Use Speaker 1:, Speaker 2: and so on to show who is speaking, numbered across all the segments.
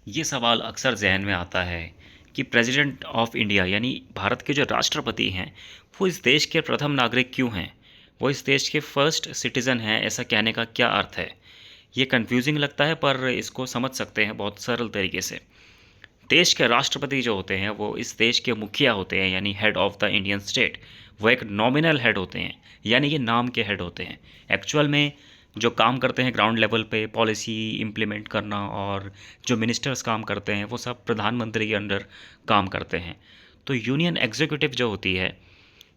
Speaker 1: ये सवाल अक्सर ज़हन में आता है कि प्रेसिडेंट ऑफ इंडिया यानी भारत के जो राष्ट्रपति हैं, वो इस देश के प्रथम नागरिक क्यों हैं? वो इस देश के फर्स्ट सिटीज़न हैं, ऐसा कहने का क्या अर्थ है? ये कन्फ्यूज़िंग लगता है, पर इसको समझ सकते हैं बहुत सरल तरीके से। देश के राष्ट्रपति जो होते हैं, वो इस देश के मुखिया होते हैं, यानी head of the Indian state. वो एक नॉमिनल हेड होते हैं, यानी कि नाम के हेड होते हैं। एक्चुअल में जो काम करते हैं ग्राउंड लेवल पे, पॉलिसी इम्प्लीमेंट करना और जो मिनिस्टर्स काम करते हैं, वो सब प्रधानमंत्री के अंडर काम करते हैं। तो यूनियन एग्जीक्यूटिव जो होती है,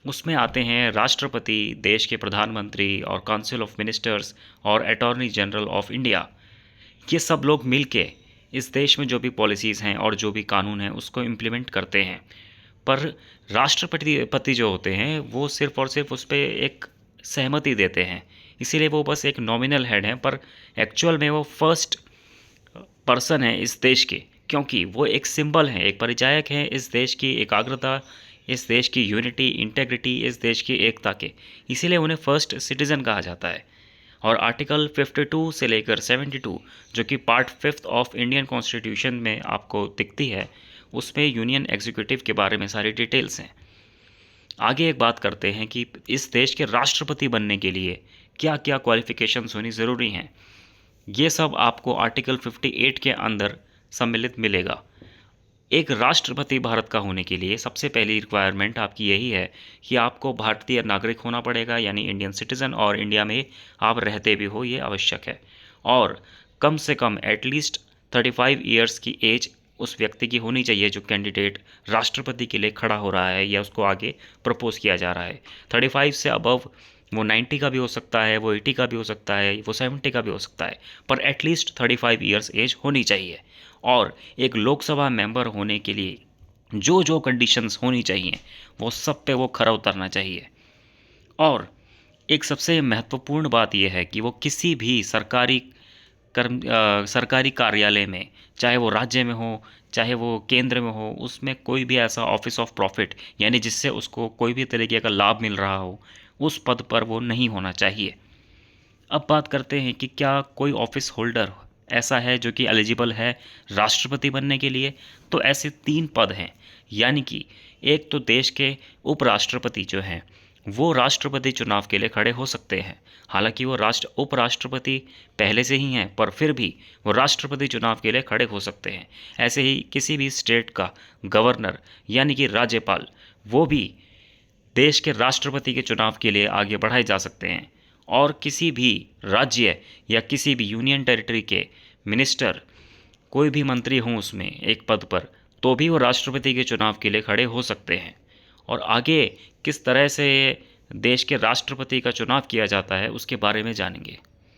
Speaker 1: उसमें आते हैं राष्ट्रपति, देश के प्रधानमंत्री और काउंसिल ऑफ मिनिस्टर्स और अटॉर्नी जनरल ऑफ इंडिया। ये सब लोग मिल के इस देश में जो भी पॉलिसीज़ हैं और जो भी कानून हैं, उसको इम्प्लीमेंट करते हैं। पर राष्ट्रपति जो होते हैं, वो सिर्फ़ और सिर्फ उस पे एक सहमति देते हैं। इसीलिए वो बस एक नॉमिनल हेड हैं, पर एक्चुअल में वो फर्स्ट पर्सन है इस देश के, क्योंकि वो एक सिंबल हैं, एक परिचायक हैं इस देश की एकाग्रता, इस देश की यूनिटी, इंटेग्रिटी, इस देश की एकता के। इसीलिए उन्हें फर्स्ट सिटीज़न कहा जाता है। और आर्टिकल 52 से लेकर 72, जो कि पार्ट 5 ऑफ इंडियन कॉन्स्टिट्यूशन में आपको दिखती है, उसमें यूनियन एग्जीक्यूटिव के बारे में सारी डिटेल्स हैं। आगे एक बात करते हैं कि इस देश के राष्ट्रपति बनने के लिए क्या क्या क्वालिफ़िकेशंस होनी ज़रूरी हैं। ये सब आपको आर्टिकल 58 के अंदर सम्मिलित मिलेगा। एक राष्ट्रपति भारत का होने के लिए सबसे पहली रिक्वायरमेंट आपकी यही है कि आपको भारतीय नागरिक होना पड़ेगा, यानी इंडियन सिटीज़न, और इंडिया में आप रहते भी हो, ये आवश्यक है। और कम से कम एटलीस्ट 35 ईयर्स की एज उस व्यक्ति की होनी चाहिए जो कैंडिडेट राष्ट्रपति के लिए खड़ा हो रहा है या उसको आगे प्रपोज किया जा रहा है। 35 से अबव वो 90 का भी हो सकता है, वो 80 का भी हो सकता है, वो 70 का भी हो सकता है, पर एटलीस्ट 35 ईयर्स एज होनी चाहिए। और एक लोकसभा मेंबर होने के लिए जो जो कंडीशंस होनी चाहिए, वो सब पे वो खरा उतरना चाहिए। और एक सबसे महत्वपूर्ण बात यह है कि वो किसी भी सरकारी कार्यालय में, चाहे वो राज्य में हो, चाहे वो केंद्र में हो, उसमें कोई भी ऐसा ऑफिस ऑफ प्रॉफिट, यानी जिससे उसको कोई भी तरीके का लाभ मिल रहा हो, उस पद पर वो नहीं होना चाहिए। अब बात करते हैं कि क्या कोई ऑफिस होल्डर ऐसा है जो कि एलिजिबल है राष्ट्रपति बनने के लिए। तो ऐसे 3 पद हैं, यानी कि एक तो देश के उपराष्ट्रपति जो हैं, वो राष्ट्रपति चुनाव के लिए खड़े हो सकते हैं। हालांकि वो उपराष्ट्रपति पहले से ही हैं, पर फिर भी वो राष्ट्रपति चुनाव के लिए खड़े हो सकते हैं। ऐसे ही किसी भी स्टेट का गवर्नर, यानी कि राज्यपाल, वो भी देश के राष्ट्रपति के चुनाव के लिए आगे बढ़ाए जा सकते हैं। और किसी भी राज्य या किसी भी यूनियन टेरिटरी के मिनिस्टर, कोई भी मंत्री हों उसमें एक पद पर, तो भी वो राष्ट्रपति के चुनाव के लिए खड़े हो सकते हैं। और आगे किस तरह से देश के राष्ट्रपति का चुनाव किया जाता है, उसके बारे में जानेंगे।